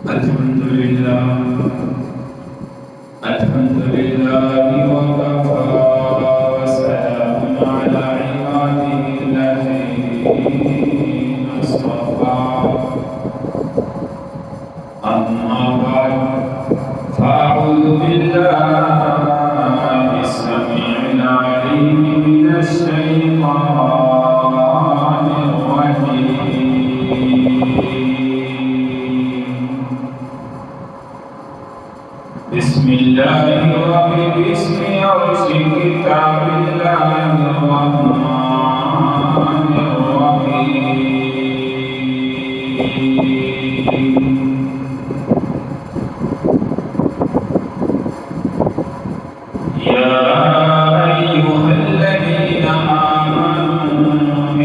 الحمد لله وكفى وسلام على عباده الذين اصطفى أما بعد فأعوذ بالله السميع العليم من الشيطان الرجيم. بسم الله وباسم عرش كتاب الله الرحمن الرحيم. يا أيها الذين آمنوا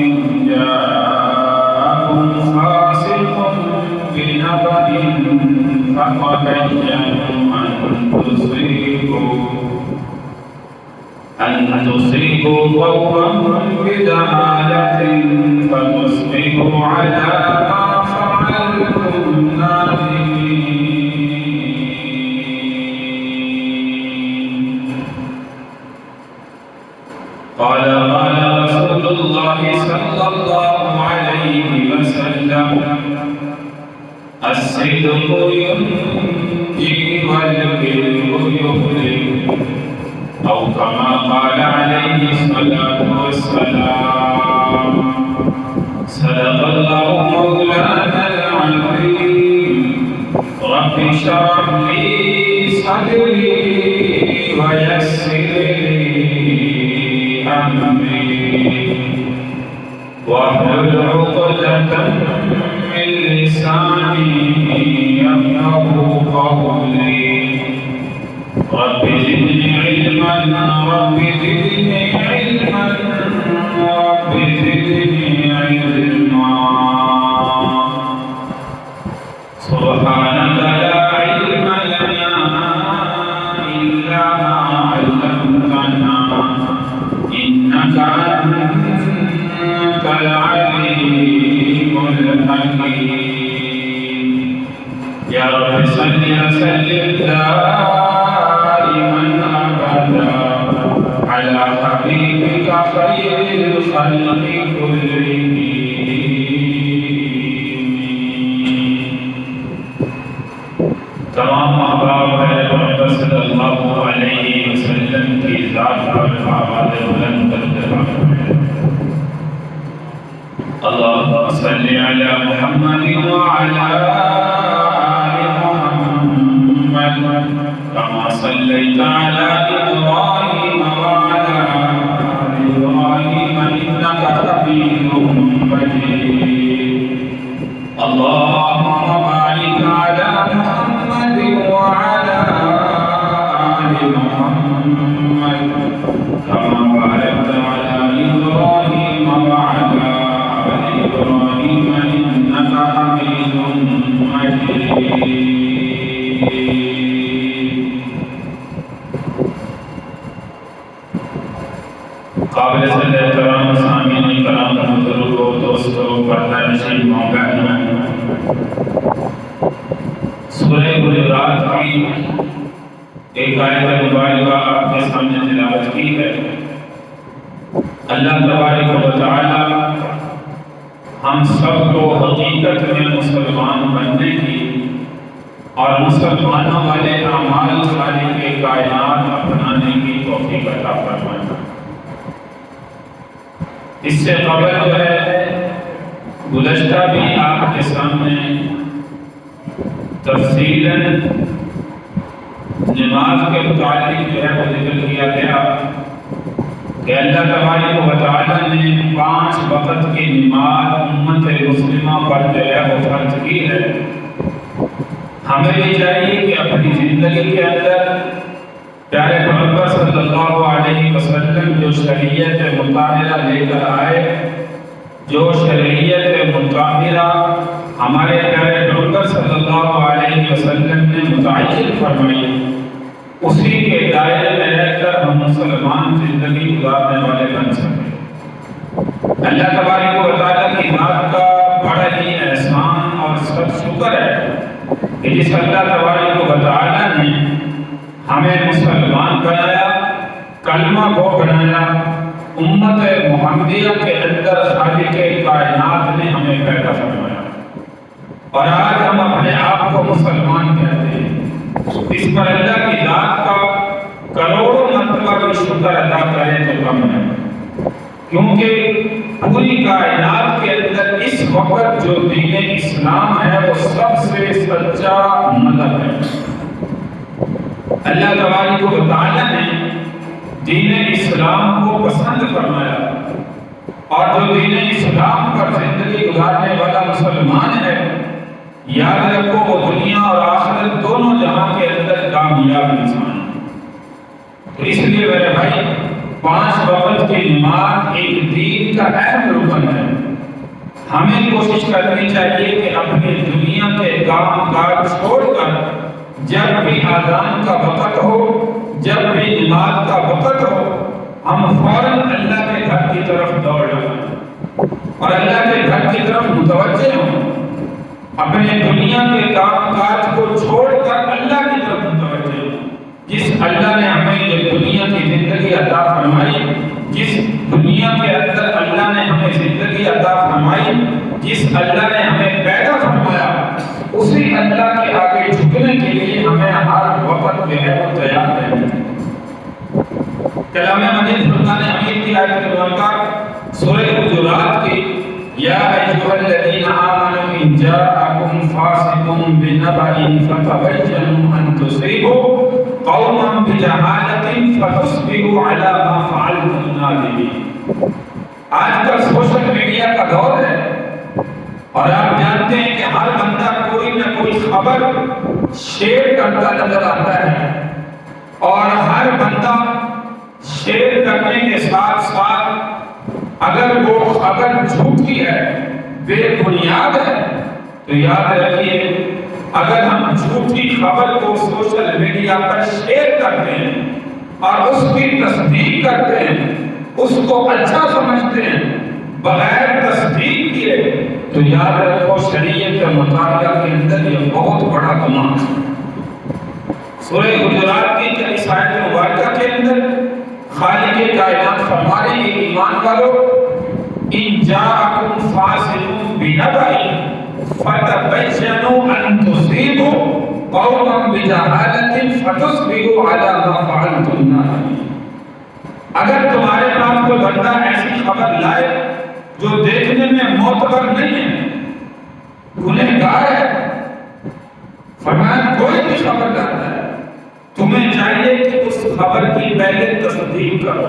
إن جاءكم فاسق بنبأ فتبينوا أن تصيبوا قوما بجهالة فتصبحوا على ما فعلتم نادمين. قال رسول الله صلى الله عليه وسلم: الصدق ينجي والكذب يهلك، أو كما قال عليه الصلاة والسلام. صدق الله مولانا العظيم. رب اشرح لي صدري ويسر لي أمري واحلل عقدة من لساني يفقهوا قولي. رب زدني علما رب زدني علما رب زدني علما. سبحانك لا علم لنا إلا ما علمتنا إنك أنت العليم الحكيم. يا رب صل وسلم دائما أبدا على حبيبك خير الخلق كلهم. تمام احباب محمد صلی اللہ علیہ وسلم کی ذات پر آواز بلند کرتے ہیں: اللهم صل على محمد وعلى كما صليت على إبراهيم وعلى آل إبراهيم إنك حميد مجيد. اللهم بارك على محمد وعلى آل محمد كما باركت على إبراهيم وعلى آل إبراهيم إنك حميد مجيد. قابل صلی کرام سامعین کرام بزرگوں دوستوں پردہ نشین مومنین، سورہ حجرات کی ایک آیت مبارکہ آپ کے سامنے تلاوت کی ہے. اللہ تبارک و تعالی ہم سب کو حقیقت میں مسلمان بننے کی اور مسلمانوں والے اعمال خالق کائنات اپنانے کی توفیق عطا فرمائے. اس سے قبل جو ہے گزشتہ بھی آپ کے سامنے تفصیلاً نماز کے متعلق جو ہے وہ ذکر کیا گیا کہ اللہ تبارک و تعالیٰ نے 5 وقت کی نماز امت مسلمہ پر جو ہے وہ فرض کی ہے. ہمیں یہ چاہیے کہ اپنی زندگی کے اندر پیارے پیغمبر صلی اللہ علیہ وسلم جو شریعت مطہرہ لے کر آئے، جو شریعت مطہرہ ہمارے پیارے پیغمبر صلی اللہ علیہ وسلم نے متعین فرمائی، اسی کے دائرے میں رہ کر ہم مسلمان زندگی گزارنے والے بن سکیں. اللہ تبارک و تعالیٰ کی ذات کا بڑا ہی احسان اور سب شکر ہے کہ جس اللہ تبارک و تعالی نے ہمیں مسلمان بنایا، کلمہ گو بنایا، امت محمدیہ کے اندر خالق کائنات نے ہمیں پیدا فرمایا، اور آج ہم اپنے آپ کو مسلمان کہتے ہیں۔ اس پر اللہ کی ذات کا کروڑوں مرتبہ بھی شکر ادا کریں تو کم ہے، کیونکہ پوری کائنات کے اندر اس وقت جو دین اسلام ہے وہ سب سے سچا مذہب ہے۔ اللہ تبارک و تعالی نے دین اسلام کو پسند فرمایا، اور جو دین اسلام پر زندگی گزارنے والا مسلمان ہے، یاد رکھو وہ دنیا اور آخرت دونوں جہاں کے اندر کامیاب انسان ہے۔ تو اس لیے میرے بھائی 5 وقت کی نماز ایک دین کا اہم رکن ہے۔ ہمیں کوشش کرنی چاہیے کہ اپنی دنیا کے کام کاج چھوڑ کر جب بھی اذان کا وقت ہو، جب بھی نماز کا وقت ہو، ہم فوراً اللہ کے گھر کی طرف دوڑ لگائیں اور اللہ کے گھر کی طرف متوجہ ہوں، اپنے دنیا کے کام کاج کو چھوڑ کر اللہ کی طرف متوجہ ہوں۔ جس اللہ نے ہمیں یہ دنیا کی زندگی عطا فرمائی، جس دنیا کے اندر اللہ نے ہمیں زندگی عطا فرمائی، جس اللہ نے ہمیں پیدا فرمایا، اسی اللہ کے آگے جھکنے کے لیے ہمیں ہر وقت جو ہے وہ تیار رہنا ہے۔ کلام مجید فرقان حمید کی آیت مبارکہ سورہ حجرات کی یا ایھا الذین آمنوا ان جاءکم فاسق بنبأ فتبینوا ان تصیبوا قوما بجہالۃ فتصبحوا علی ما فعلتم نادمین۔ آج کل سوشل میڈیا کا دور ہے، اور آپ جانتے ہیں کہ ہر بندہ کوئی نہ کوئی خبر شیئر کرتا نظر آتا ہے، اور ہر بندہ شیئر کرنے کے ساتھ ساتھ اگر وہ خبر جھوٹی ہے، بے بنیاد ہے، تو یاد رکھیے اگر ہم جھوٹی خبر کو سوشل میڈیا پر شیئر کرتے ہیں اور اس کی تصدیق کرتے ہیں، اس کو اچھا سمجھتے ہیں بغیر تصدیق کیے، تو یاد رکھو شریعت کے مطالعہ کے اندر یہ بہت بڑا گناہ ہے۔ سورہ حجرات کی اس آیت مبارکہ کے اندر خالق کائنات فرما رہے ہیں ایمان والو ان جاءکم فاسق بنبأ فتبینوا ان تصیبوا قوما بجہالۃ فتصبحوا علی ما فعلتم نادمین۔ اگر تمہارے پاس کوئی بندہ ایسی خبر لائے جو دیکھنے میں معتبر نہیں ہے، گنہگار ہے، فرمایا کوئی بھی خبر لاتا ہے، تمہیں چاہیے کہ اس خبر کی پہلے تصدیق کرو۔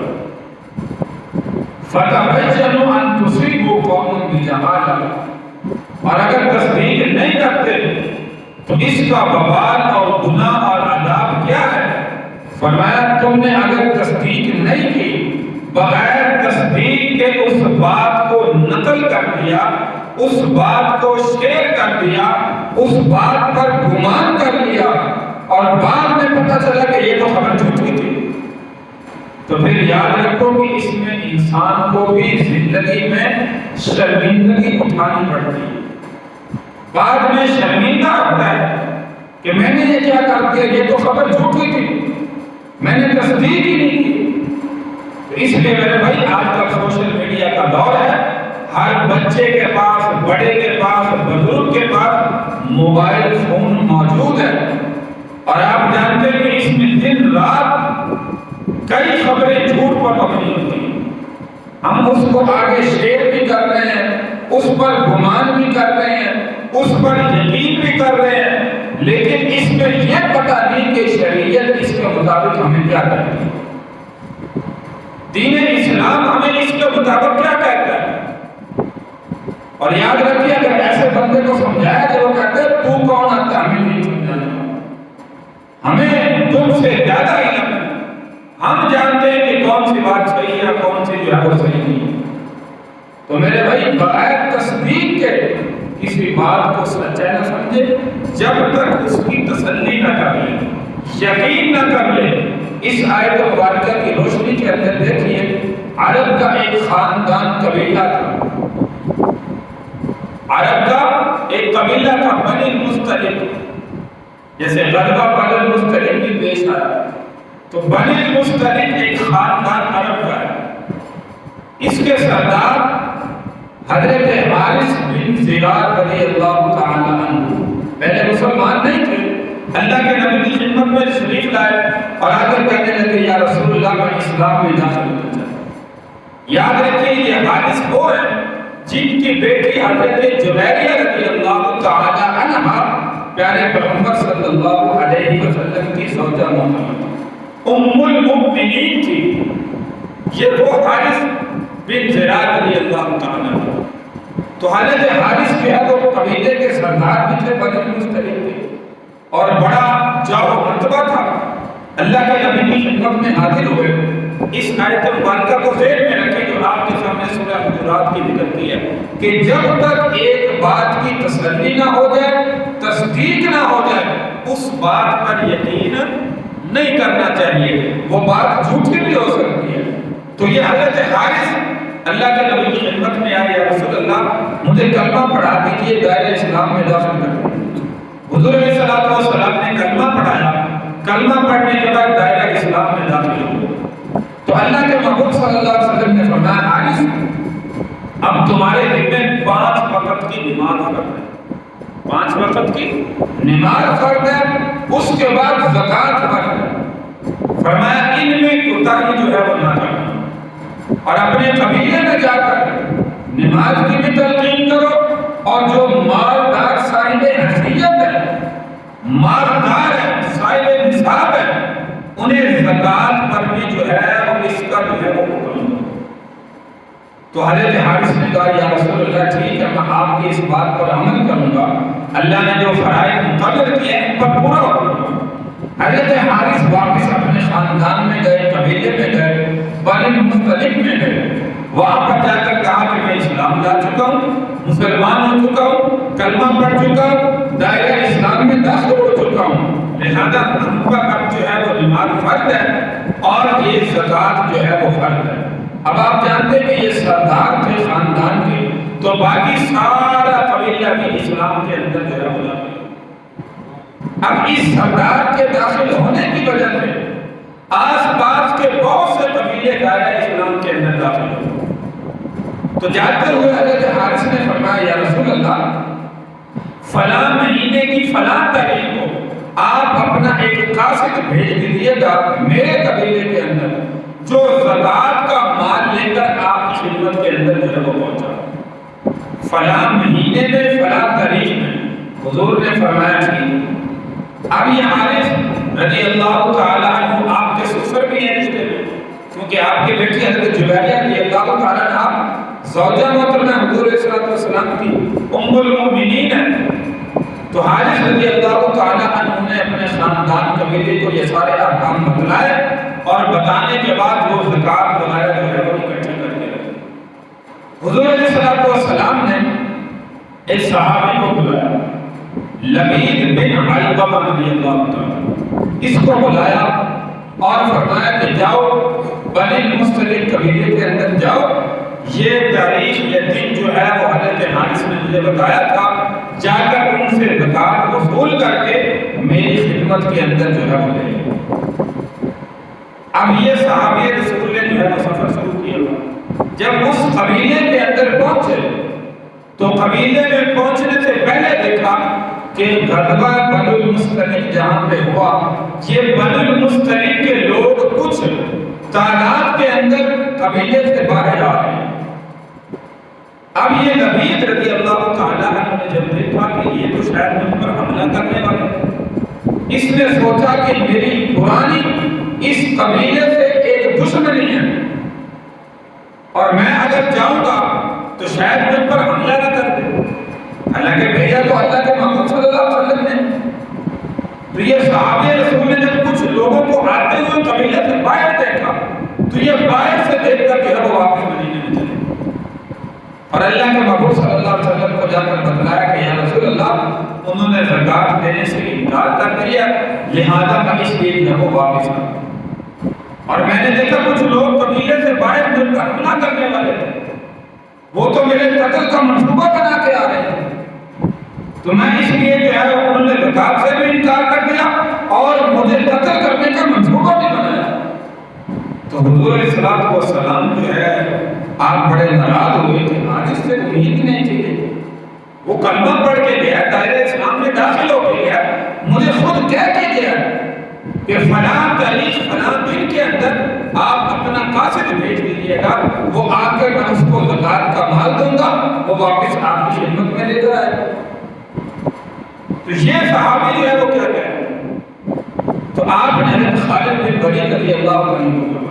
فتبینوا ان تصیبوا قوما بجہالۃ، اور اگر تصدیق نہیں کرتے تو اس کا وبال اور گناہ اور عذاب کیا ہے؟ فرمایا تم نے اگر تصدیق نہیں کی، بغیر تصدیق کے اس بات کو نقل کر دیا، اس بات کو شیئر کر دیا، اس بات پر گمان کر لیا، اور بعد میں پتہ چلا کہ یہ تو خبر جھوٹی تھی، تو پھر یاد رکھو کہ اس میں انسان کو بھی زندگی میں شرمندگی اٹھانی پڑتی ہے۔ بعد میں شرمندہ ہوتا ہے کہ میں نے یہ کیا کر دیا، یہ تو خبر جھوٹی تھی، میں نے تصدیق ہی نہیں کی۔ تو اس لیے میرے بھائی آج کل سوشل میڈیا کا دور ہے، ہر بچے کے پاس، بڑے کے پاس، بزرگ کے پاس موبائل فون موجود ہے، اور آپ جانتے ہیں کہ اس میں دن رات کئی خبریں جھوٹ پر مبنی ہوتی ہیں۔ ہم اس کو آگے شیئر بھی کر رہے ہیں، اس پر گمان بھی کر رہے ہیں، اس پر یقین بھی کر رہے ہیں، لیکن اس میں یہ پتہ نہیں کہ شریعت اس کے مطابق ہمیں کیا کہتی ہے، دین اسلام ہمیں اس کے مطابق کیا کہتا ہے۔ اور یاد رکھیے اگر ایسے بندے کو سمجھایا کہ وہ کہتے ہیں تو کون آتا ہے، ہمیں نہیں سمجھانا، ہمیں تم سے زیادہ علم ہے، ہم جانتے ہیں کہ کون سی بات صحیح ہے، کون سی جو ہے وہ صحیح نہیں ہے۔ تو میرے بھائی بغیر تصدیق کے کسی بات کو سچا نہ سمجھے، جب تک اس کی تسلی نہ کر لے، یقین نہ کر لے۔ اس آیت مبارکہ کی روشنی کے اندر دیکھیے عرب کا ایک خاندان قبیلہ تھا، عرب کا ایک قبیلہ تھا بنی مستلق، جیسے غزوہ بنی المصطلق بھی پیش آیا تو بنی المصطلق ایک خاندان عرب کا ہے، اس کے سردار حضرت حارث بن زرار رضی اللہ تعالی عنہ پہلے مسلمان نہیں تھے، اللہ کے نبی کی خدمت میں تشریف لائے اور آ کر کہنے لگے یا رسول اللہ میں اسلام میں داخل ہونا چاہتا ہوں۔ یاد رکھیے یہ حارث وہ ہیں جن کی بیٹی حضرت جویریہ رضی اللہ تعالی عنہ پیارے پیغمبر صلی اللہ علیہ وسلم کی زوجہ محترمہ ام المؤمنین تھی۔ یہ وہ حارث بن زرار رضی اللہ تعالی عنہ، تو حضرت حارث جو ہے وہ قبیلے کے سردار بھی تھے، بنی المصطلق تھے اور بڑا جاہ و مرتبہ تھا۔ اللہ کے نبی کی خدمت میں حاضر ہوئے، اس آیت مبارکہ کو ذہن میں رکھیں جو آپ کے سامنے سورہ حجرات کی ذکر کی ہے کہ جب تک ایک بات کی تسلی نہ ہو جائے، تصدیق نہ ہو جائے، اس بات پر یقین نہیں کرنا چاہیے، وہ بات جھوٹی بھی ہو سکتی ہے۔ تو یہ حضرت حارث اللہ کے نبی کی خدمت میں آئے، یا رسول اللہ مجھے کلمہ پڑھا دیجیے، دائرہ اسلام میں داخل کر دیجیے۔ حضور علیہ السلام نے کلمہ پڑھایا، کلمہ پڑھنے کے بعد دائرہ اسلام میں داخل ہوئے تو اللہ کے محبوب صلی اللہ علیہ وسلم نے فرمایا حارث اب تمہارے دل میں 5 وقت کی نماز فرض ہے، 5 وقت کی نماز فرض ہے، اس کے بعد زکوٰۃ فرض ہے۔ فرمایا ان میں کوتاہی جو ہے وہ نہ کرنا اور اپنے قبیلے میں جا کر نماز کی بھی تلقین کرو، اور جو مالدار صاحب حیثیت ہے، مالدار ہے، صاحب نصاب ہے، انہیں زکوٰۃ پر بھی جو ہے وہ اس کا جو ہے وہ حکم دو۔ تو حضرت حارث نے کہا یا رسول اللہ ٹھیک ہے میں آپ کی اس بات پر عمل کروں گا، اللہ نے جو فرائض مقرر کیے ان پر پورا ہوگا۔ حضرت حارث واپس اپنے خاندان میں گئے، قبیلے میں گئے، بنی المصطلق میں گئے، وہاں پر جا کر کہا کہ میں اسلام لا چکا ہوں، مسلمان ہو چکا ہوں، کلمہ پڑھ چکا ہوں، دائرہ اسلام میں داخل ہو چکا ہوں، لہذا ہم پر اب جو ہے وہ نماز فرض ہے اور یہ زکوٰۃ جو ہے وہ فرض ہے۔ اب آپ جانتے ہیں کہ یہ سردار تھے خاندان کے، تو باقی سارا قبیلہ بھی اسلام کے اندر جو ہے وہ داخل۔ اب اس سردار کے داخل ہونے کی وجہ سے آس پاس کے بہت سے قبیلے دائرہ اسلام کے اندر داخل ہوئے۔ تو جاتے ہوئے حضرت حارث نے فرمایا یا رسول اللہ فلاں مہینے کی فلاں تاریخ کو آپ اپنا ایک قاصد بھیج دیجیے گا میرے قبیلے کے اندر، جو زکوٰۃ کا مال لے کر آپ کی خدمت کے اندر جو ہے وہ پہنچا، فلاں مہینے میں فلاں تاریخ میں۔ حضور نے فرمایا ٹھیک۔ اب یہ حارث رضی اللہ تعالیٰ عنہ آپ کے سسر بھی ہیں رشتے میں، کیونکہ آپ کی بیٹی حضرت جویریہ رضی اللہ تعالیٰ عنہ زوجہ محترمہ حضور صلی اللہ علیہ وسلم کی ام المؤمنین ہے۔ تو حارث رضی اللہ تعالیٰ عنہ نے اپنے خاندان قبیلے کو یہ سارے احکام بتلائے اور بتانے کے بعد وہ زکوٰۃ وغیرہ جو ہے وہ اکٹھی کر کے رکھی۔ حضور علیہ السلام نے ایک صحابی کو بلایا، لبید بن علقمہ رضی اللہ تعالیٰ، اس کو بلایا اور فرمایا کہ جاؤ بنی المصطلق قبیلے کے اندر جاؤ، یہ تاریخ یہ دن جو ہے وہ حضرت حارث نے مجھے بتایا تھا، جا کر ان سے زکوٰۃ وصول کر کے میری خدمت کے اندر جو ہے وہ لے لیں۔ اب یہ صحابی رسول نے جو ہے وہ سفر شروع کیا۔ جب اس قبیلے کے اندر پہنچے تو قبیلے میں پہنچنے سے پہلے دیکھا کہ غزوہ بنی المصطلق جہاں پہ ہوا، یہ بنی المصطلق کے لوگ کچھ تعداد کے اندر قبیلے سے باہر آ رہے ہیں۔ اب یہ لبید رضی اللہ تعالیٰ عنہ نے جب دیکھا کہ یہ تو شاید مجھ پر حملہ کرنے والے، اس نے سوچا کہ میری پرانی اس قبیلے سے ایک دشمنی ہے اور میں اگر جاؤں گا تو شاید مجھ پر حملہ نہ کر دے۔ حالانکہ بھیجا تو اللہ کے محمد صلی اللہ علیہ وسلم نے۔ تو یہ صحابہ رسول نے جب کچھ لوگوں کو آتے ہوئے قبیلے سے باہر دیکھا تو یہ باہر سے دیکھ کر کہ وہ واپس مدینے میں چلے اور اللہ کے محبوب صلی اللہ علیہ وسلم کو جا کر بتلایا کہ یا رسول اللہ انہوں نے زکوٰۃ دینے سے انکار کر دیا، لہذا میں اس لیے جو وہ واپس آ گیا۔ اور میں نے دیکھا کچھ لوگ قبیلے سے باہر مل کر حملہ کرنے والے تھے، وہ تو میرے قتل کا منصوبہ بنا کے آ رہے تھے، تو میں اس لیے جو ہے انہوں نے زکوٰۃ سے بھی انکار کر حضور علیہ السلام جو ہے آپ بڑے ناراض ہوئے کہ حارث سے امید نہیں تھی، وہ کلمہ پڑھ کے گیا، دائرہ اسلام میں داخل ہو کے گیا، مجھے خود کہہ کے گیا کہ فلاں تاریخ فلاں دن کے اندر آپ اپنا قاصد بھیج دیجیے گا، وہ آ کر میں اس کو زکوٰۃ کا مال دوں گا، وہ واپس آپ کی خدمت میں لے کر آئے گا۔ تو یہ صحابی جو ہے وہ کیا کہہ رہے ہیں؟ تو آپ نے حضرت خالد بن ولید رضی اللہ عنہ کو بلایا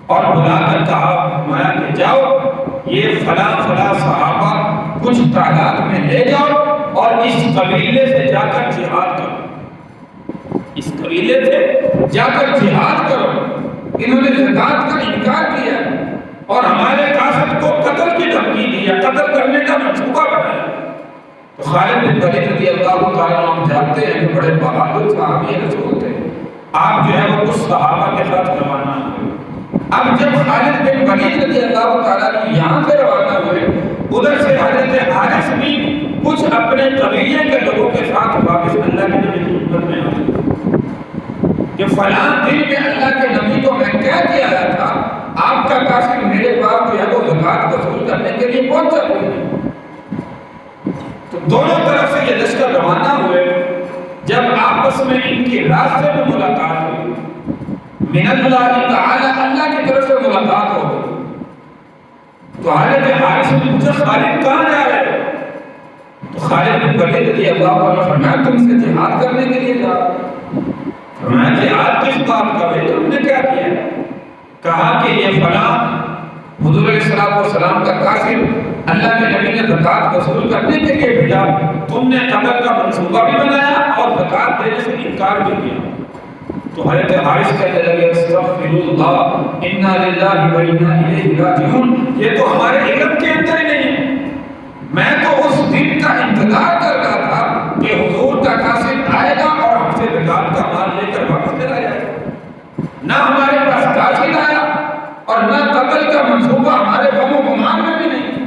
اور بلا کر کہا فرمایا کہ جاؤ یہ فلاں فلاں صحابہ کچھ تعداد میں لے جاؤ اور اس قبیلے سے جا کر جہاد کرو، اس قبیلے سے جا کر جہاد کرو، انہوں نے زکوٰۃ کا انکار کیا اور ہمارے قاصد کو قتل کی دھمکی دی، قتل کرنے کا منصوبہ بنایا۔ تو خالد بن ولید رضی اللہ تعالیٰ عنہ جانتے ہیں کہ بڑے بہادر صحابی رسول تھے، آپ جو ہے وہ اس صحابہ کے ساتھ روانہ ہوئے۔ اب جب خالد بن ولید رضی اللہ تعالیٰ عنہ یہاں سے روانہ ہوئے، ادھر سے حضرت حارث بھی کچھ اپنے قبیلے کے لوگوں کے ساتھ واپس اللہ کے نبی کی خدمت میں آئے کہ فلاں دن میں اللہ کے نبی کو میں کہہ کے آیا تھا آپ کا قاصد میرے پاس جو ہے وہ زکوٰۃ وصول کرنے کے لیے پہنچا ہوئے۔ تو دونوں طرف سے یہ لشکر روانہ ہوئے، جب آپس میں ان کی راستے میں ملاقات ہوئی، من اللہ تعالی اللہ کی طرف سے ملاقات ہو گئی، تو حضرت حارث نے پوچھا خالد کہاں جا رہے ہو؟ تو خالد بن ولید رضی اللہ عنہ فرمایا تم سے جہاد کرنے کے لیے جا رہا ہوں۔ فرمایا جہاد کس بات کا ہے؟ تم نے کیا کیا؟ کہا کہ یہ فلاں حضور علیہ السلام کا قاصد اللہ کے نبی نے زکوٰۃ وصول کرنے کے لیے بھیجا، تم نے قتل کا منصوبہ بھی بنایا اور زکوٰۃ دینے سے انکار بھی کیا۔ تو حضرت حارث کہنے لگے استغفر اللہ انا للہ و انا الیہ راجعون، یہ تو ہمارے علم کے اندر ہی نہیں ہے، میں تو اس دن کا انتظار کر رہا تھا کہ حضور کا قاصد آئے گا اور ہم سے زکوٰۃ کا مال لے کر واپس چلا جائے گا، نہ ہمارے پاس قاصد آیا اور نہ قتل کا منصوبہ ہمارے غم و گمان میں بھی نہیں۔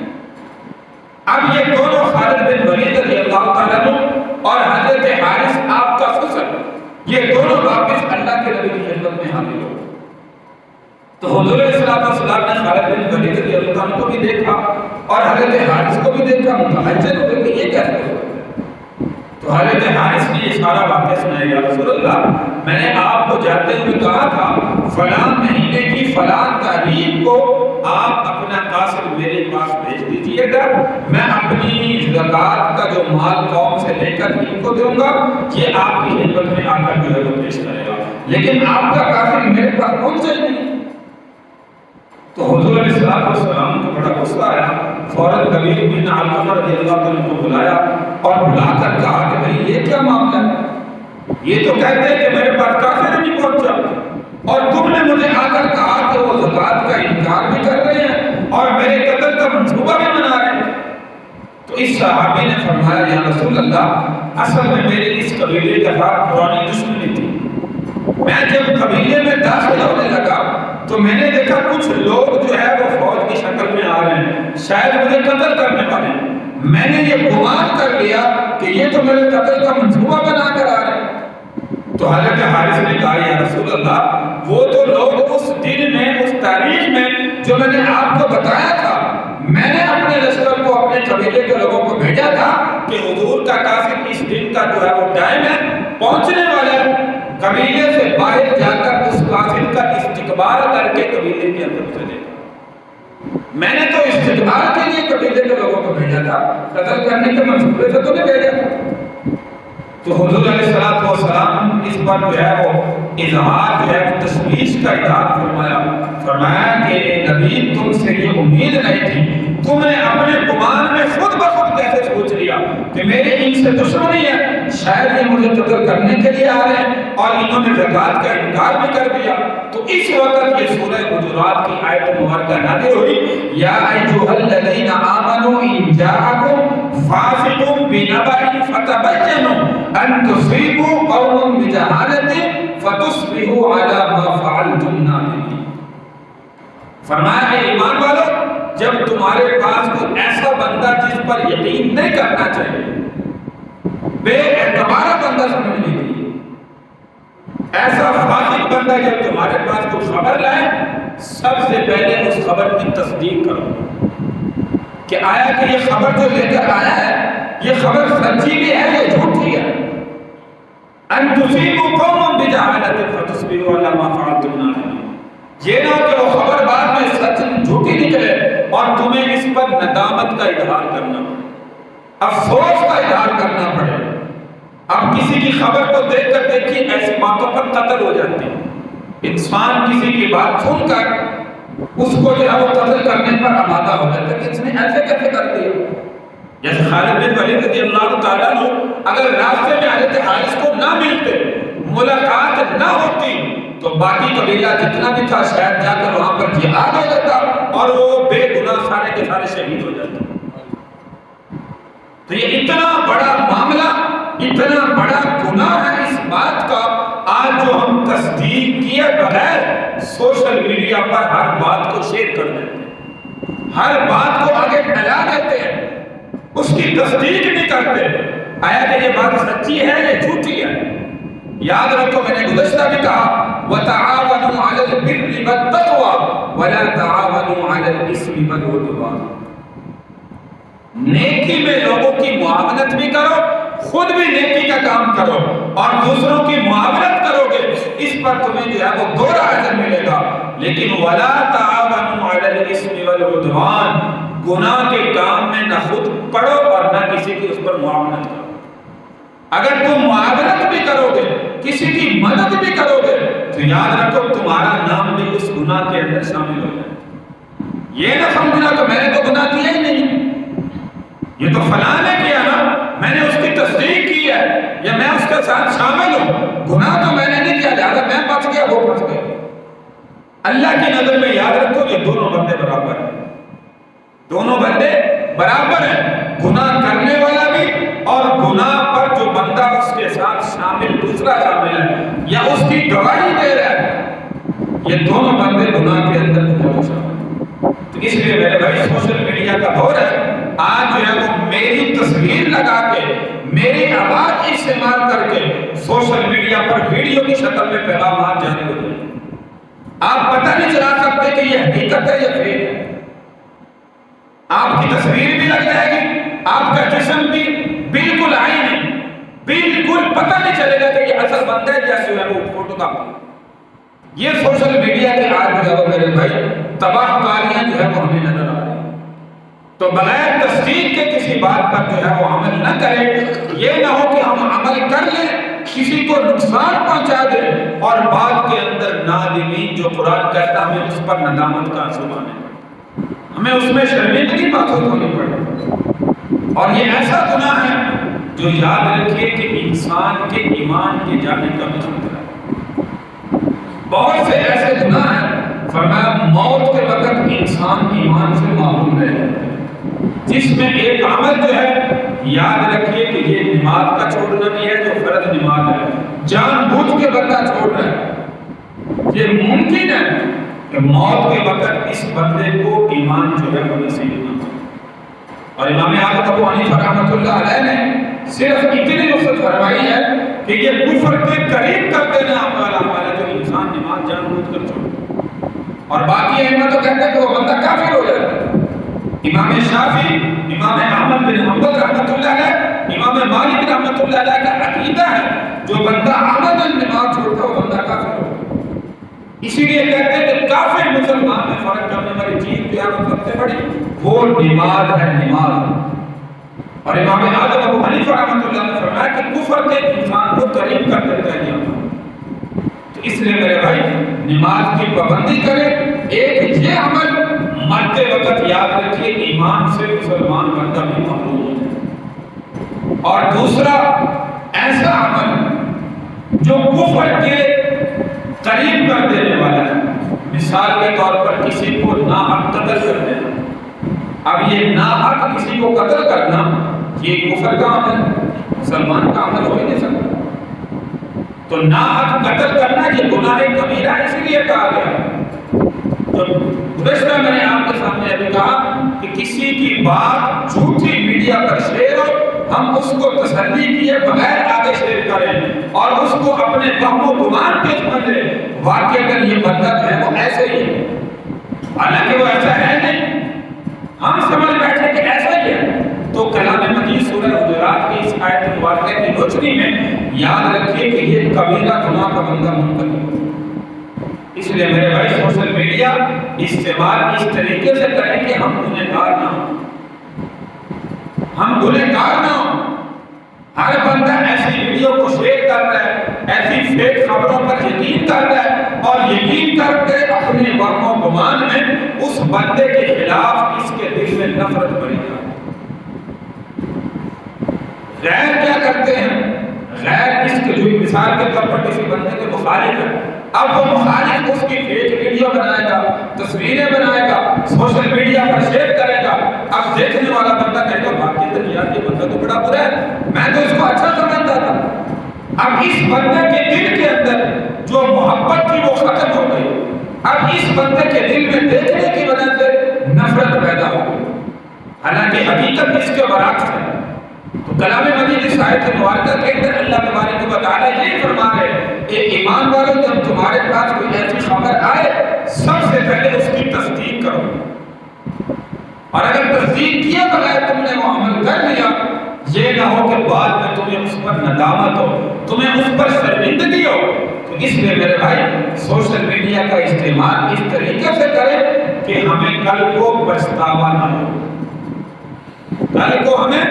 اب یہ دونوں خالد بن ولید رضی اللہ تعالیٰ عنہ اور حضرت حارث آپ کا فصل، یہ دونوں واپس اللہ کے نبی کی خدمت میں حاضر ہو۔ تو حضور علیہ السلام نے خالد بن ولید رضی اللہ عنہ کو بھی دیکھا اور حضرت حارث کو بھی دیکھا، متعجب ہوئے کہ یہ کیسے ہو؟ تو حضرت حارث نے یہ سارا واقعہ سنایا، یا رسول اللہ میں نے آپ کو جاتے ہوئے کہا تھا فلاں مہینے کی فلاں تاریخ کو آپ اپنا قاصد میرے پاس بھیج دیجیے گا، میں اپنی زکوٰۃ کا جو مال قوم سے لے کر ان کو دوں گا، یہ آپ کی خدمت میں آ کر جو ہے وہ پیش کرے گا، لیکن آپ کا قاصد میرے پاس پہنچے نہیں۔ تو حضور علیہ السلام کو بڑا غصہ آیا، فوراً کبیر بن علقمہ رضی اللہ عنہ کو بلایا اور بلا کر کہا کہ بھئی یہ کیا معاملہ ہے؟ یہ تو کہتے ہیں کہ میرے پاس قاصد نہیں پہنچا اور تم نے مجھے آ کر کہا کہ وہ زکوٰۃ کا انکار بھی کر رہے ہیں اور میرے قتل کا منصوبہ بھی بنا رہے ہیں۔ تو اس صحابی نے فرمایا یا رسول اللہ اصل میں میرے اس قبیلے کے ساتھ پرانی دشمنی تھی، میں جب قبیلے میں داخل ہونے لگا تو میں نے دیکھا کچھ لوگ جو ہے وہ فوج کی شکل میں آ رہے ہیں، شاید مجھے قتل کرنے والے ہیں، میں نے یہ گمان کر لیا کہ یہ تو میرے قتل کا منصوبہ بنا کر آ رہے ہیں۔ تو حضرت حارث نے کہا یا رسول اللہ وہ تو لوگ اس دن میں اس تاریخ میں جو میں نے آپ کو بتایا تھا، میں نے اپنے لشکر کو اپنے قبیلے کے لوگوں کو بھیجا تھا کہ حضور کا قاصد اس دن کا جو ہے وہ ٹائم ہے پہنچنے والا ہے، قبیلے سے باہر جا کر اس قاصد کا استقبال کر کے قبیلے کے اندر چلے گا۔ میں نے تو استقبال کے لیے قبیلے کے لوگوں کو بھیجا تھا، قتل کرنے کے منصوبے سے تو نہیں بھیجا تھا۔ تو حضور علیہ السلام اس پر جو ہے وہ اظہار جو ہے وہ تشویش کا اظہار فرمایا کہ نبی تم سے یہ امید نہیں تھی، تم نے اپنے گمان میں خود بخود کیسے سوچ لیا کہ میرے ان سے دشمنی ہے، شاید یہ مجھے قتل کرنے کے لیے آ رہے ہیں اور انہوں نے زکوٰۃ کا انکار بھی کر دیا۔ تو اس وقت یہ سورہ حجرات کی آیت مبارکہ نازل ہوئی، یا ایھا الذین آمنوا ان جاءکم فاسق بنبأ فتبینوا ان تصیبوا قوما بجہالۃ فتصبحوا علی ما فعلتم نادمین۔ فرمایا ہے ایمان والو جب تمہارے پاس کوئی ایسا بندہ جس پر یقین نہیں کرنا چاہیے، بے اعتبار بندہ سمجھ لیجیے، ایسا فاسق نیک بندہ جب تمہارے پاس کوئی خبر لائے سب سے پہلے اس خبر کی تصدیق کرو کہ آیا کہ یہ خبر جو لے کر آیا ہے یہ خبر سچی بھی ہے یا جھوٹی ہے. ان تصیبوا قوما بجہالۃ فتصبحوا علی ما فعلتم نادمین. یہ نہ کہ وہ خبر بعد میں سچ جھوٹی نکلے اور تمہیں اس پر ندامت کا اظہار کرنا پڑے، افسوس کا اظہار کرنا پڑے. اب کسی کی خبر کو دیکھ کر دیکھیے ایسی باتوں پر قتل ہو جاتی ہے. انسان کسی کی بات سن کر اس کو جو ہے وہ قتل کرنے پر آمادہ ہو جاتا ہے کہ اس نے ایسے کیسے کر دیا. جیسے خالد بن ولید رضی اللہ تعالیٰ عنہ اگر راستے میں حضرت حارث کو نہ ملتے، ملاقات نہ ہوتی تو باقی قبیلہ جتنا بھی تھا شاید جا کر وہاں پر جہاد ہو جاتا اور وہ بے گناہ سارے کے سارے شہید ہو جاتے. تو یہ اتنا بڑا معاملہ، اتنا بڑا گناہ ہے اس بات کا آج جو ہم تصدیق کیے بغیر سوشل میڈیا پر ہر بات کو شیئر کر دیتے ہیں، ہر بات کو آگے پھیلا دیتے ہیں، اس کی تصدیق نہیں کرتے. آیا کہ یہ بات سچی ہے یا جھوٹی ہے. یاد رکھو میں نے گزشتہ بھی کہا وَتَعَاوَنُوا عَلَى الْبِرِّ وَالتَّقْوَى وَلَا تَعَاوَنُوا عَلَى الْإِثْمِ وَالْعُدْوَانِ. نیکی میں لوگوں کی معاونت بھی کرو، خود بھی نیکی کا کام کرو اور دوسروں کی معاونت کرو گے، اس پر تمہیں جو ہے وہ دوہرا اجر ملے گا. لیکن وَلَا تَعَاوَنُوا عَلَى الْإِثْمِ وَالْعُدْوَانِ. گناہ کے کام میں نہ خود پڑھو اور نہ کسی کی اس پر معاونت کرو. اگر تم معاونت بھی کرو گے، کسی کی مدد بھی کرو گے تو یاد رکھو تمہارا نام بھی اس گناہ کے اندر شامل ہو جائے. یہ نہ سمجھنا کہ میں نے تو گناہ کیا ہی نہیں، یہ تو فلاں نے کیا نا، میں نے اس کی تصدیق کی ہے یا میں اس کے ساتھ شامل ہوں. گناہ تو میں نے نہیں کیا لہذا میں بچ گیا وہ بچ گیا. اللہ کی نظر میں یاد رکھو یہ دونوں بندے برابر ہیں، دونوں بندے برابر ہیں. گناہ کرنے والا بھی اور گناہ پر جو بندہ اس کے ساتھ شامل دوسرا شامل ہے یا اس کی گواہی دے رہا ہے، یہ دونوں بندے گناہ کے اندر شامل ہیں. تو اس لیے میرے بھائی سوشل میڈیا کا دور ہے. آج جو ہے وہ میری تصویر لگا کے میری آواز استعمال کر کے سوشل میڈیا پر ویڈیو کی شکل میں پیغامات جاری ہو جائیں. آپ پتہ نہیں چلا سکتے کہ یہ حقیقت ہے یا فیک ہے. آپ کی تصویر بھی لگ جائے گی، آپ کا جسم بھی بالکل عین ہے، بالکل پتہ نہیں چلے گا کہ یہ اصل بندہ ہے جیسے ہے وہ فوٹو کاپی. یہ سوشل میڈیا کے آج جو ہے وہ میرے بھائی تباہ کاریاں جو ہے وہ ہمیں نظر آ رہی ہیں. تو بغیر تصدیق کے کسی بات پر جو ہے وہ عمل نہ کریں. یہ نہ ہو کہ ہم عمل کر لیں، کسی کو نقصان پہنچا دیں اور بعد کے اندر نادمین جو قرآن کہتا ہمیں اس پر ندامت کا آنسو آنے، ہمیں اس میں شرمندگی محسوس ہونی پڑے. اور یہ ایسا گناہ ہے جو یاد رکھیے کہ انسان کے ایمان کے جانے کا بھی خطرہ ہے. بہت سے ایسے گناہ ہیں فرمایا موت کے وقت انسان ایمان سے معلوم رہ جاتا ہے. جس میں ایک عمل جو ہے یاد رکھیے کہ یہ نماز کا چھوڑنا بھی ہے جو فرض نماز ہے، جان بوجھ کے بندہ چھوڑ رہا ہے. یہ ممکن ہے کہ موت کے وقت اس بندے کو ایمان جو ہے وہ نصیب نہ ہو. اور امام اعظم ابو حنیفہ رحمۃ اللہ علیہ نے صرف اتنی رخصت فرمائی ہے کہ یہ کفر کے قریب کر دینا والا جو انسان نماز جان بوجھ کر چھوڑے. اور باقی ائمہ تو کہتے ہیں کہ وہ بندہ کافر ہو جاتا ہے. امام شافعی، امام احمد بن حنبل رحمۃ اللہ علیہ، امام مالک رحمۃ اللہ علیہ کا عقیدہ ہے جو بندہ عمدن نماز چھوڑتا ہے وہ بندہ کافر ہو. اسی لیے کہتے ہیں کہ کافر مسلمان میں فرق کرنے والی چیز جو ہے وہ سب سے بڑی وہ نماز ہے، نماز. اور امام اعظم ابو حنیفہ رحمۃ اللہ نے فرمایا کہ کفر کے انسان کو قریب کر دیتا ہے. تو اس لیے میرے بھائی نماز کی پابندی کریں. ایک یہ عمل مرتے وقت یاد رکھیے ایمان سے مسلمان بندہ بھی محروم ہو جائے. اور دوسرا ایسا عمل جو کفر کے قریب کر دینے والا ہے، مثال کے طور پر کسی کو ناحق قتل کر دینا. اب یہ ناحق کسی کو قتل کرنا یہ کفر کا عمل ہے، مسلمان کا عمل ہو ہی نہیں سکتا. تو ناحق قتل کرنا یہ گناہ کبیرہ اسی لیے کہا گیا. تو گزشتہ میں نے آپ کے سامنے ابھی کہا کہ کسی کی بات جھوٹی میڈیا پر شیئر ہو، ہم اس کو تسلی کیے بغیر آگے شیئر کریں اور اس کو اپنے وہم و گمان کے سمجھیں واقعی اگر یہ بندہ ہے وہ ایسے ہی ہے، حالانکہ وہ ایسا ہے نہیں، ہم سمجھ بیٹھے کہ ایسا ہی ہے۔ تو کلام مجید سورہ حجرات کی اس آیت مبارکہ کی روشنی میں یاد رکھیے کہ یہ کبیرہ گناہ کا بندہ منتقل ہے۔ اس لیے میرے بھائی سوشل میڈیا استعمال اس طریقے سے کریں کہ ہم گنہگار نہ ہوں، ہم گنہگار نہ ہوں۔ ہر بندہ ایسی ویڈیو کو شیئر کر رہا ہے، ایسی فیک خبروں پر یقین کر رہا ہے اور یقین کر کے اپنے وہم و گمان میں اس بندے کے خلاف اس کے دل میں نفرت بڑھی جائے۔ غیر کیا کرتے ہیں؟ غیر اس کے جو مثال کے طور پر کسی بندے کے مخالف ہے، اب وہ مخالف اس کی فیک ویڈیو بنائے گا، تصویریں بنائے گا، سوشل میڈیا پر شیئر کرے گا۔ اب دیکھنے والا بندہ کہے گا واقعی تو یار یہ بندہ تو بڑا برا ہے، میں تو اس کو اچھا سمجھتا تھا۔ اب اس بندے کے دل کے اندر جو محبت تھی وہ ختم ہو گئی، اب اس بندے کے دل میں دیکھنے کی وجہ سے نفرت پیدا ہو گئی، حالانکہ حقیقت اس کے برعکس ہے۔ تو کلام مجید اس آیت مبارکہ کے اندر اللہ تبارک و تعالیٰ یہ فرما رہے ہیں کہ ایمان والوں جب تمہارے پاس کوئی ایسی خبر آئے سب سے پہلے اس کی تصدیق کرو، اور اگر تصدیق کیے بغیر تم نے وہ عمل کر لیا، یہ نہ ہو کہ بعد میں تمہیں اس پر ندامت ہو، تمہیں اس پر شرمندگی ہو۔ تو اس لیے میرے بھائی سوشل میڈیا کا استعمال اس طریقے سے کریں کہ ہمیں کل کو پچھتاوا نہ ہو، کل کو ہمیں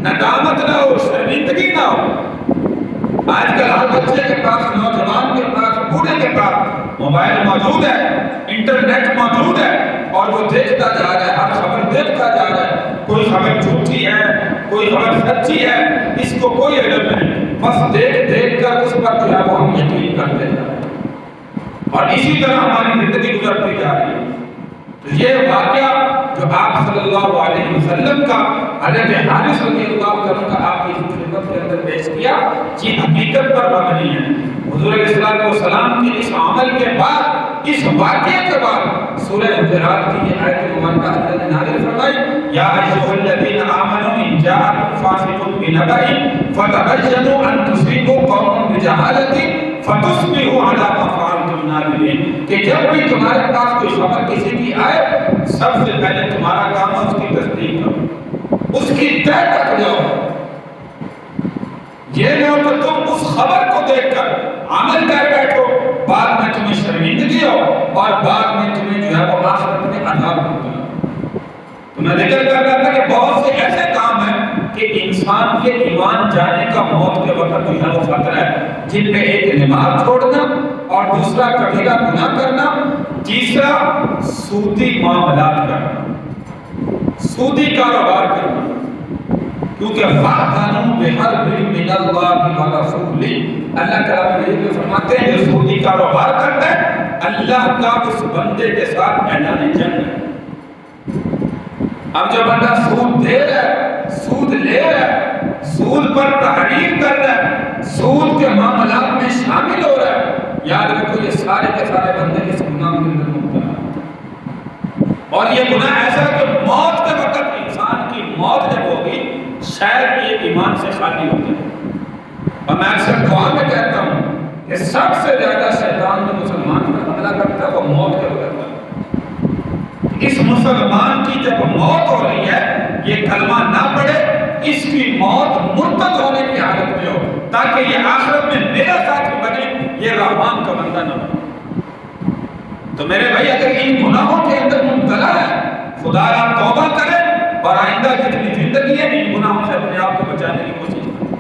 ندامت نہ ہو، شرمندگی نہ ہو۔ آج کل ہر بچے کے پاس، نوجوان کے پاس، بوڑھے کے پاس موبائل موجود ہے، انٹرنیٹ موجود ہے، اور وہ دیکھتا جا رہا ہے، ہر خبر دیکھتا جا رہا ہے۔ کوئی خبر جھوٹی ہے، کوئی خبر سچی ہے، اس کو کوئی علم نہیں، بس دیکھ دیکھ کر اس پر جو ہے وہ ہم یقین کرتے جا رہے ہیں، اور اسی طرح ہماری زندگی گزرتی جا رہی ہے۔ تو یہ واقعہ جو آپ صلی اللہ علیہ وسلم کا حضرت حارث رضی اللہ عنہ کا آپ کی خدمت کے اندر پیش کیا، یہ حقیقت پر مبنی ہے۔ حضور علیہ الصلوۃ والسلام کے اس عمل کے بعد، اس واقعے کے بعد سورہ حجرات کی یہ آیت مبارکہ اللہ نے نازل فرمائی، یا ایھا الذین آمنوا ان جاءکم فاسق بنبأ فتبینوا ان تصیبوا قوما بجہالۃ فتصبحوا علی ما فعلتم نادمین، کہ جب بھی تمہارے پاس کوئی خبر کسی کی آئے سب سے پہلے تمہارا کام ہے اس کی تصدیق کرو، اس کی تہ تک جاؤ۔ یہ نہ ہو کہ تم اس خبر کو دیکھ کر عمل کر بیٹھو، بعد میں تمہیں شرمندگی ہو اور بعد میں تمہیں جو ہے وہ آخرت میں عذاب ہوگا۔ تو میں ذکر کر رہا تھا کہ بہت سے ایسے کام ہیں کہ انسان کے ایمان جانے کا موت کے وقت جو ہے وہ خطرہ ہے، جن میں ایک نماز چھوڑنا، اور دوسرا کبیرہ گناہ کرنا، تیسرا سودی معاملات کرنا، سودی کاروبار کرنا، کیونکہ فَأْذَنُوا بِحَرْبٍ مِّنَ اللَّهِ وَرَسُولِهِ، اللہ تعالیٰ نے فرماتے ہیں جو سودی کاروبار کرتا ہے اللہ کا اس بندے کے ساتھ اعلان جنگ ہے۔ اب جو بندہ سود دے رہا ہے، سود لے رہا ہے، سود پر تحریر کر رہا ہے، سود کے معاملات میں شامل ہو رہا ہے، یاد رکھو یہ سارے کے سارے بندے اس گناہ کے اندر مبتلا ہیں، اور یہ گناہ ایسا کہ موت کے وقت انسان کی موت جب ہوگی شاید یہ ایمان سے خالی ہو جائے۔ اور میں اکثر دعا میں کہتا ہوں کہ سب سے زیادہ شیطان جو مسلمان پر حملہ کرتا ہے وہ موت کے وقت ہے۔ اس مسلمان کی جب موت ہو رہی ہے یہ کلمہ نہ پڑھے، اس کی موت مرتد ہونے کی حالت میں ہو، تاکہ یہ آخرت میں میرا ساتھی بنے، یہ رحمان کا بندہ نہ بنے۔ تو میرے بھائی اگر ان گناہوں کے اندر مبتلا ہے، خدا آپ توبہ کریں اور آئندہ جتنی زندگی ہے ان گناہوں سے اپنے آپ کو بچانے کی کوشش کریں۔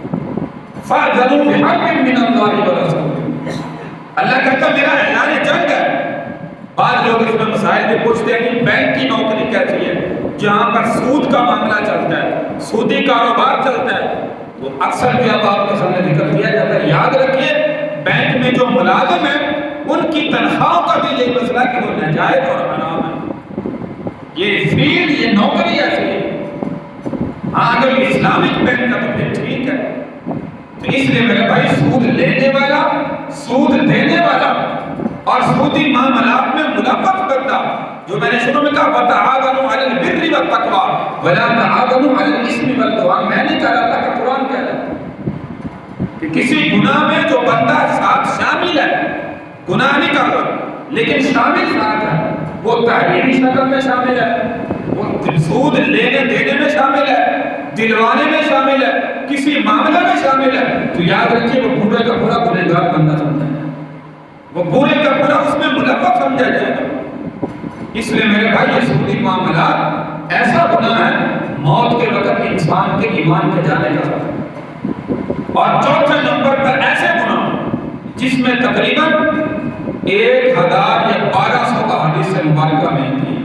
فَأْذَنُوا بِحَرْبٍ مِّنَ اللَّهِ وَرَسُولِهِ، اللہ کہتا میرا اعلان جنگ ہے۔ بعض لوگ اس میں مسائل بھی پوچھتے ہیں کہ بینک کی نوکری کیسی ہے جہاں پر سود کا معاملہ چلتا ہے، سودی کاروبار چلتا ہے، تو اکثر بھی اب آپ کے سامنے ذکر کیا جاتا ہے۔ یاد رکھیے بینک میں جو ملازم ہیں ان کی تنخواہوں کا بھی یہی مسئلہ کہ وہ ناجائز اور حرام ہے، یہ فیلڈ، یہ نوکری ایسی ہے۔ ہاں اگر اسلامک بینک کا تو پھر ٹھیک ہے۔ تو اس لیے میرے بھائی سود لینے والا، سود دینے والا اور سودی معاملات میں ملوث بندہ، جو میں نے شروع میں کہا وَتَعَاوَنُوا عَلَى الْبِرِّ وَالتَّقْوَىٰ، وَلَا تَعَاوَنُوا عَلَى الْإِثْمِ وَالْعُدْوَانِ، میں نہیں کہہ رہا، اللہ کا قرآن کہہ رہا ہے کہ کسی گناہ میں جو بندہ ساتھ شامل ہے، گناہ نہیں کر رہا لیکن شامل ساتھ ہے، وہ تحریری شکل میں شامل ہے، وہ سود لینے دینے میں شامل ہے، دلوانے میں شامل ہے، کسی معاملہ میں شامل ہے، تو یاد رکھیے وہ پورے کا پورا گنہگار بندہ سمجھا ہے، وہ پورے کا پورا اس میں ملوث سمجھا جائے گا۔ اس لیے میرے بھائی یہ سودی معاملات ایسا گناہ ہے موت کے وقت انسان کے ایمان کے جانے کا سبب ہے۔ اور چوتھے نمبر پر ایسے گناہ جس میں تقریباً 1000 یا 1200 احادیث مبارکہ میں تھی،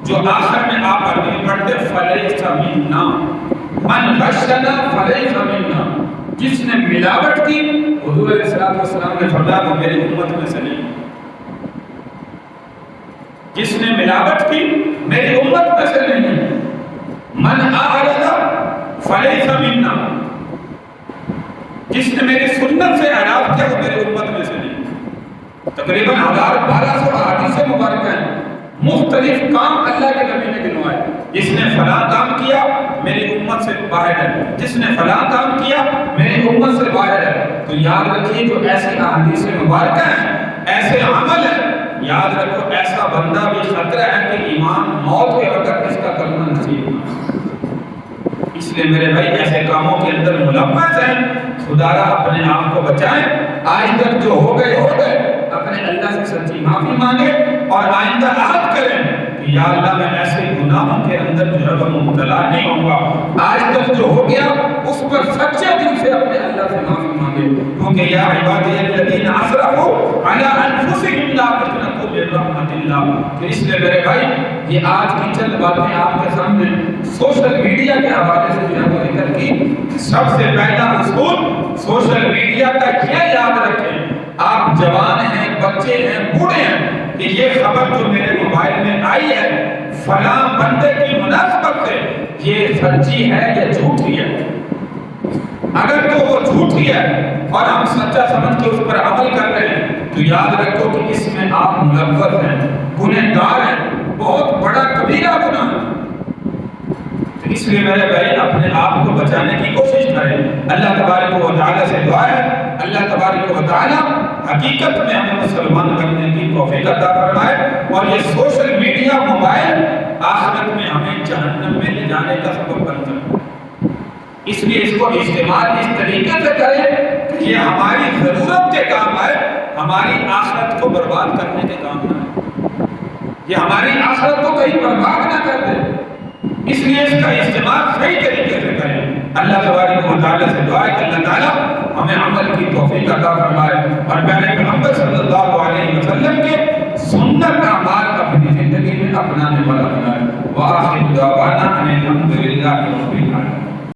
جو آخر میں آپ عربی پڑھتے فلیس منا، من غشنا فلیس منا، جس نے ملاوٹ کی حضور علیہ السلام نے فرمایا وہ میری امت میں سے نہیں، جس نے ملاوٹ کی میری امت میں سے نہیں ہے، من اعرض فلیس منا، جس نے میری سنت سے اعراض کیا وہ میری امت میں سے نہیں۔ تقریباً 1200 احادیث مبارکہ ہیں، مختلف کام اللہ کے نبی نے گنوائے، جس نے فلاں کام کیا میری امت سے باہر ہے، جس نے فلاں کام کیا میری امت سے باہر ہے۔ تو یاد رکھیے جو ایسی احادیث مبارکہ ہیں، ایسے عمل ہیں، یاد رکھو ایسا بندہ بھی خطرہ ہے کہ ایمان موت کے وقت اس کا کلمہ نصیب نہ۔ اس لیے میرے بھائی ایسے کاموں کے اندر ملوث ہیں، خدا را اپنے آپ کو بچائیں، آج تک جو ہو گئے اپنے اللہ سے سچی معافی مانگے اور آئندہ عہد کریں کہ یا اللہ میں ایسے گناہوں کے اندر جو ہے وہ مبتلا نہیں ہوں گا، آج تک جو ہو گیا اس پر سچے دل سے اپنے اللہ سے معافی مانگے، کیونکہ یا عبادی الذین اسرفوا علی انفسہم لا تقنطوا من رحمت اللہ۔ تو اس لیے میرے بھائی یہ آج کی چند باتیں آپ کے سامنے سوشل میڈیا کے حوالے سے جو ہے وہ ذکر کی۔ سب سے پہلا اصول سوشل میڈیا کا یہ یاد رکھیں، آپ جوان ہیں، بچے ہیں، بوڑھے ہیں، کہ یہ خبر جو میرے موبائل میں آئی ہے فلاں بندے کی مناسبت سے، یہ سچی ہے یا جھوٹی ہے؟ اگر تو وہ جھوٹی ہے اور ہم سچا سمجھ کے اس پر عمل کر رہے ہیں تو یاد رکھو کہ اس میں آپ ملوث ہیں، گنہگار ہیں، بہت بڑا کبیرہ گناہ ہے۔ اس لیے میرے بھائی اپنے آپ کو بچانے کی کوشش کریں۔ اللہ تبارک و تعالیٰ سے دعا ہے اللہ تبارک و تعالیٰ حقیقت میں ہمیں مسلمان بننے کی توفیق عطا فرمائے، اور یہ سوشل میڈیا موبائل آخرت میں ہمیں جہنم میں لے جانے کا سبب بن سکتا ہے۔ اس لیے اس کو استعمال اس طریقے سے کریں کہ یہ ہماری ضرورت کے کام آئے، ہماری آخرت کو برباد کرنے کے کام نہ آئے، یہ ہماری آخرت کو کہیں برباد نہ کر دے، اس لیے اس کا استعمال صحیح طریقے سے کریں۔ اللہ تبارک و تعالیٰ سے دعا ہے کہ اللہ تعالیٰ ہمیں عمل کی توفیق عطا فرمائے اور پیارے پیغمبر صلی اللہ علیہ وسلم کے سنت اعمال اپنی زندگی میں اپنانے والا بنائے۔ وآخر دعوانا ان الحمد للہ رب العالمین۔